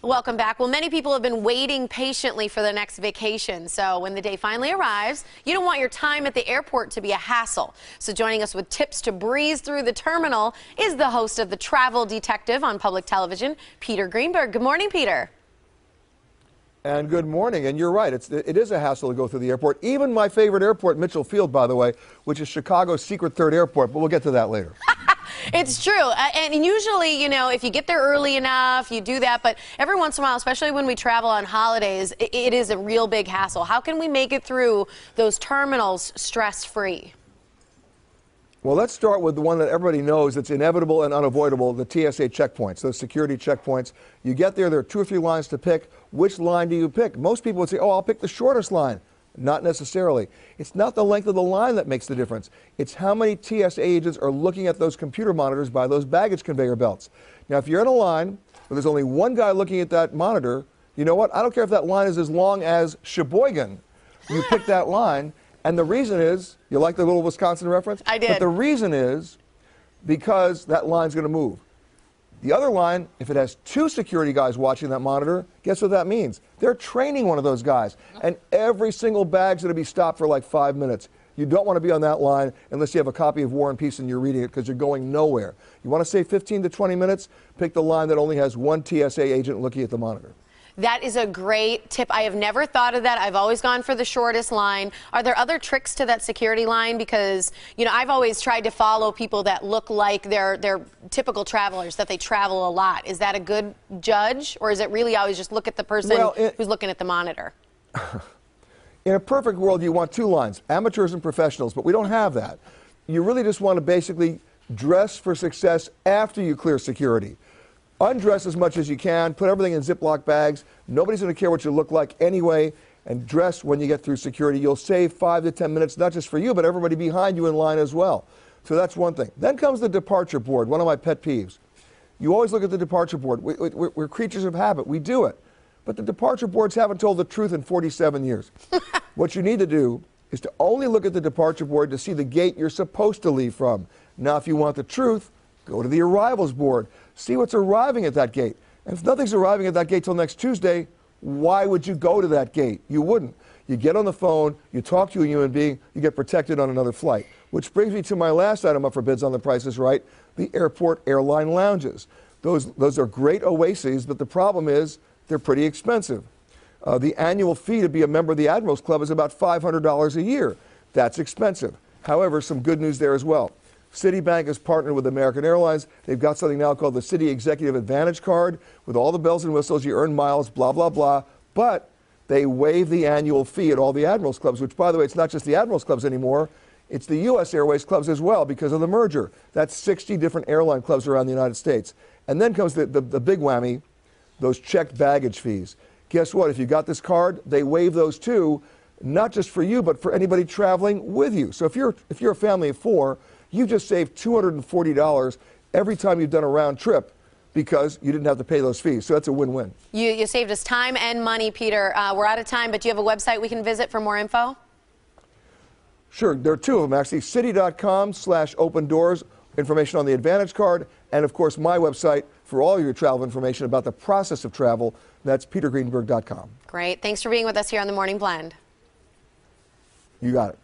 Welcome back. Well, many people have been waiting patiently for their next vacation. So when the day finally arrives, you don't want your time at the airport to be a hassle. So joining us with tips to breeze through the terminal is the host of the Travel Detective on public television, Peter Greenberg. Good morning, Peter. And good morning. And you're right. It is a hassle to go through the airport. Even my favorite airport, Mitchell Field, by the way, which is Chicago's secret third airport. But we'll get to that later. It's true. And usually, you know, if you get there early enough, you do that. But every once in a while, especially when we travel on holidays, it is a real big hassle. How can we make it through those terminals stress-free? Well, let's start with the one that everybody knows that's inevitable and unavoidable, the TSA checkpoints, those security checkpoints. You get there are 2 or 3 lines to pick. Which line do you pick? Most people would say, oh, I'll pick the shortest line. Not necessarily. It's not the length of the line that makes the difference. It's how many TSA agents are looking at those computer monitors by those baggage conveyor belts. Now, if you're in a line where there's only one guy looking at that monitor, you know what? I don't care if that line is as long as Sheboygan. You pick that line. And the reason is, you like the little Wisconsin reference? I did. But the reason is because that line's going to move. The other line, if it has 2 security guys watching that monitor, guess what that means? They're training one of those guys. And every single bag's going to be stopped for like 5 minutes. You don't want to be on that line unless you have a copy of War and Peace and you're reading it because you're going nowhere. You want to save 15 to 20 minutes? Pick the line that only has 1 TSA agent looking at the monitor. That is a great tip. I have never thought of that. I've always gone for the shortest line. Are there other tricks to that security line? Because, you know, I've always tried to follow people that look like they're typical travelers, that they travel a lot. Is that a good judge, or is it really always just look at the person who's looking at the monitor? In a perfect world, you want 2 lines, amateurs and professionals, but we don't have that. You really just want to basically dress for success after you clear security. Undress as much as you can, put everything in Ziploc bags. Nobody's going to care what you look like anyway, and dress when you get through security. You'll save 5 to 10 minutes, not just for you, but everybody behind you in line as well. So that's one thing. Then comes the departure board, one of my pet peeves. You always look at the departure board. We're creatures of habit. We do it. But the departure boards haven't told the truth in 47 years. What you need to do is to only look at the departure board to see the gate you're supposed to leave from. Now, if you want the truth, go to the arrivals board. See what's arriving at that gate. And if nothing's arriving at that gate till next Tuesday, why would you go to that gate? You wouldn't. You get on the phone, you talk to a human being, you get protected on another flight. Which brings me to my last item up for bids on The Price is Right, the airport airline lounges. Those are great oases, but the problem is they're pretty expensive. The annual fee to be a member of the Admirals Club is about $500 a year. That's expensive. However, some good news there as well. Citibank has partnered with American Airlines. They've got something now called the Citi Executive Advantage Card. With all the bells and whistles, you earn miles, blah, blah, blah. But they waive the annual fee at all the Admirals Clubs, which, by the way, it's not just the Admirals Clubs anymore. It's the U.S. Airways Clubs as well because of the merger. That's 60 different airline clubs around the United States. And then comes the big whammy, those checked baggage fees. Guess what? If you got this card, they waive those too, not just for you, but for anybody traveling with you. So if you're a family of 4, you just saved $240 every time you've done a round trip because you didn't have to pay those fees. So that's a win-win. You saved us time and money, Peter. We're out of time, but do you have a website we can visit for more info? Sure. There are 2 of them, actually. Citi.com/open doors, information on the Advantage card, and, of course, my website for all your travel information about the process of travel. That's petergreenberg.com. Great. Thanks for being with us here on The Morning Blend. You got it.